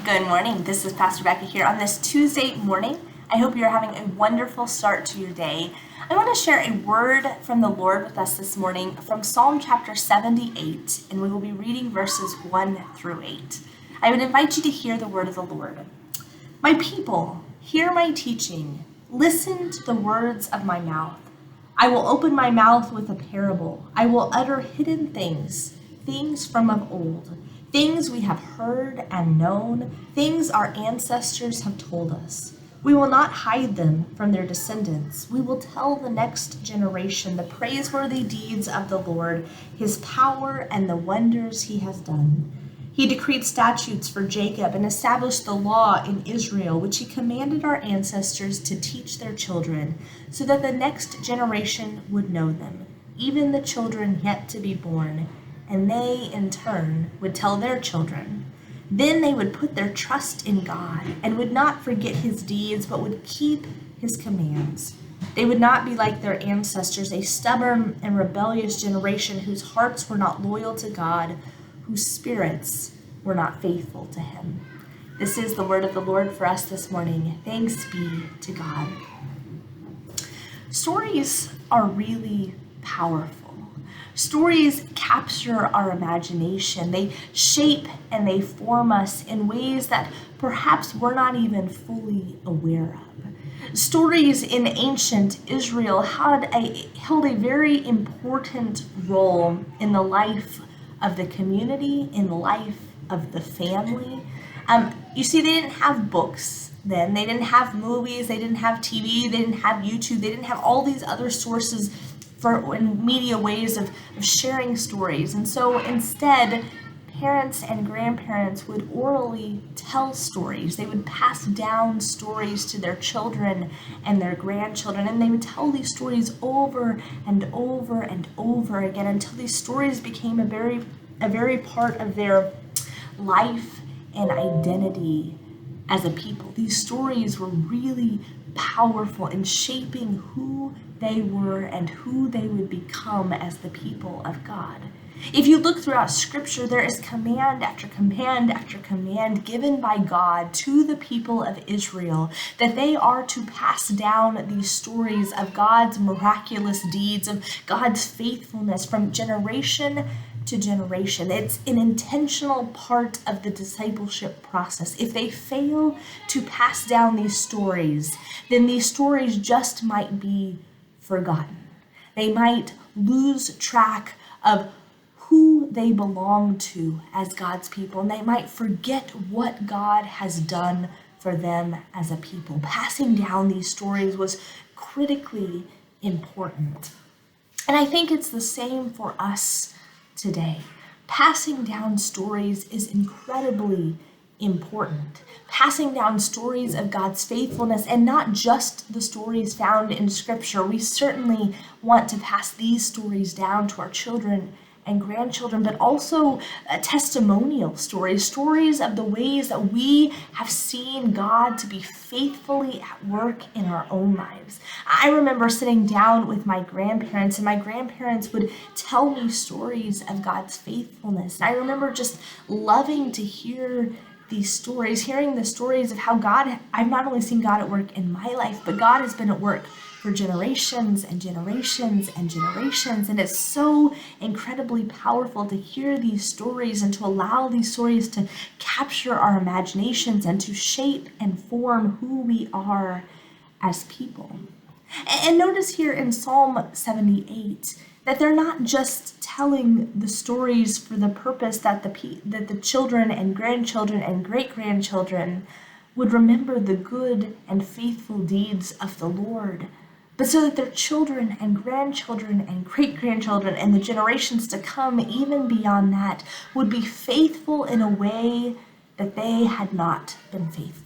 Good morning. This is Pastor Becca here on this Tuesday morning. I hope you're having a wonderful start to your day. I want to share a word from the Lord with us this morning from Psalm chapter 78, and we will be reading verses 1 through 8. I would invite you to hear the word of the Lord. My people, hear my teaching. Listen to the words of my mouth. I will open my mouth with a parable. I will utter hidden things from of old. Things we have heard and known, things our ancestors have told us. We will not hide them from their descendants. We will tell the next generation the praiseworthy deeds of the Lord, his power and the wonders he has done. He decreed statutes for Jacob and established the law in Israel, which he commanded our ancestors to teach their children, so that the next generation would know them, even the children yet to be born, and they, in turn, would tell their children. Then they would put their trust in God and would not forget his deeds, but would keep his commands. They would not be like their ancestors, a stubborn and rebellious generation whose hearts were not loyal to God, whose spirits were not faithful to him. This is the word of the Lord for us this morning. Thanks be to God. Stories are really powerful. Stories capture our imagination. They shape and they form us in ways that perhaps we're not even fully aware of. Stories in ancient Israel held a very important role in the life of the community, in the life of the family. You see, they didn't have books then. They didn't have movies. They didn't have TV. They didn't have YouTube. They didn't have all these other sources in media ways of sharing stories. And so instead, parents and grandparents would orally tell stories. They would pass down stories to their children and their grandchildren, and they would tell these stories over and over and over again until these stories became a very part of their life and identity as a people. These stories were really powerful in shaping who they were and who they would become as the people of God. If you look throughout Scripture, there is command after command after command given by God to the people of Israel that they are to pass down these stories of God's miraculous deeds, of God's faithfulness from generation to generation. It's an intentional part of the discipleship process. If they fail to pass down these stories, then these stories just might be forgotten. They might lose track of who they belong to as God's people, and they might forget what God has done for them as a people. Passing down these stories was critically important. And I think it's the same for us today. Passing down stories is incredibly important. Passing down stories of God's faithfulness, and not just the stories found in Scripture. We certainly want to pass these stories down to our children and grandchildren, but also testimonial stories of the ways that we have seen God to be faithfully at work in our own lives. I remember sitting down with my grandparents, and my grandparents would tell me stories of God's faithfulness. And I remember just loving to hear these stories, hearing the stories of how I've not only seen God at work in my life, but God has been at work for generations and generations and generations. And it's so incredibly powerful to hear these stories and to allow these stories to capture our imaginations and to shape and form who we are as people. And notice here in Psalm 78 that they're not just telling the stories for the purpose that the children and grandchildren and great-grandchildren would remember the good and faithful deeds of the Lord, but so that their children and grandchildren and great-grandchildren and the generations to come, even beyond that, would be faithful in a way that they had not been faithful.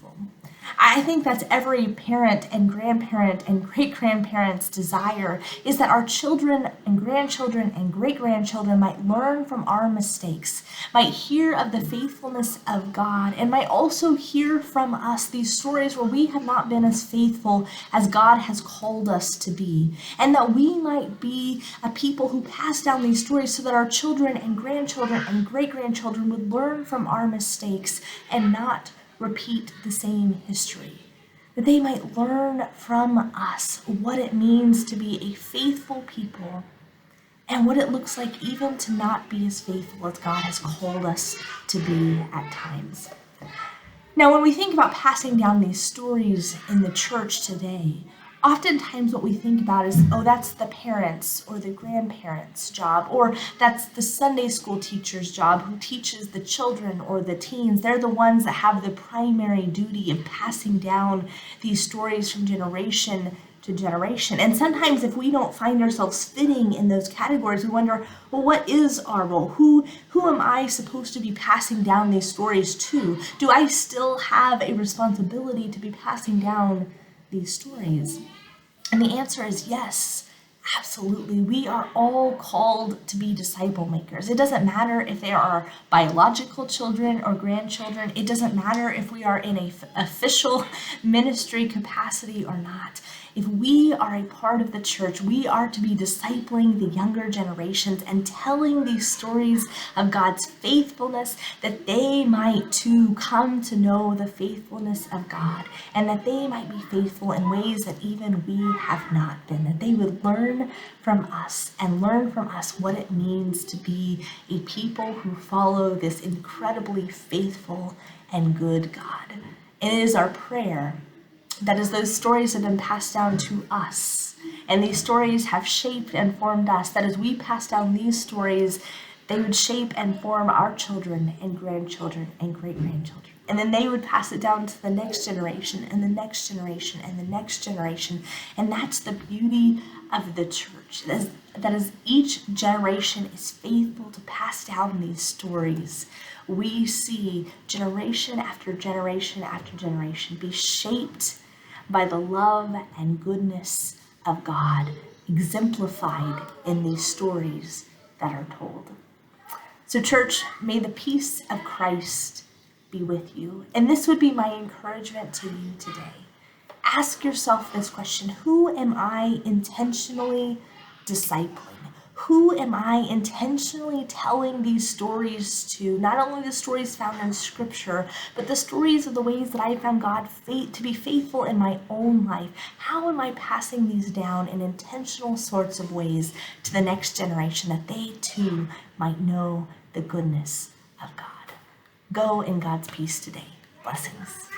I think that's every parent and grandparent and great-grandparent's desire, is that our children and grandchildren and great-grandchildren might learn from our mistakes, might hear of the faithfulness of God, and might also hear from us these stories where we have not been as faithful as God has called us to be, and that we might be a people who pass down these stories so that our children and grandchildren and great-grandchildren would learn from our mistakes and not repeat the same history, that they might learn from us what it means to be a faithful people and what it looks like even to not be as faithful as God has called us to be at times. Now, when we think about passing down these stories in the church today, oftentimes what we think about is, oh, that's the parents' or the grandparents' job, or that's the Sunday school teacher's job who teaches the children or the teens. They're the ones that have the primary duty of passing down these stories from generation to generation. And sometimes if we don't find ourselves fitting in those categories, we wonder, well, what is our role? Who am I supposed to be passing down these stories to? Do I still have a responsibility to be passing down these stories? And the answer is yes, absolutely. We are all called to be disciple makers. It doesn't matter if they are our biological children or grandchildren. It doesn't matter if we are in an official ministry capacity or not. If we are a part of the church, we are to be discipling the younger generations and telling these stories of God's faithfulness, that they might too come to know the faithfulness of God, and that they might be faithful in ways that even we have not been, that they would learn from us and learn from us what it means to be a people who follow this incredibly faithful and good God. It is our prayer that as those stories have been passed down to us, and these stories have shaped and formed us, that as we pass down these stories, they would shape and form our children and grandchildren and great-grandchildren. And then they would pass it down to the next generation and the next generation and the next generation. And that's the beauty of the church, that as each generation is faithful to pass down these stories, we see generation after generation after generation be shaped by the love and goodness of God, exemplified in these stories that are told. So church, may the peace of Christ be with you. And this would be my encouragement to you today. Ask yourself this question: who am I intentionally discipling? Who am I intentionally telling these stories to? Not only the stories found in Scripture, but the stories of the ways that I found God to be faithful in my own life. How am I passing these down in intentional sorts of ways to the next generation, that they too might know the goodness of God? Go in God's peace today. Blessings.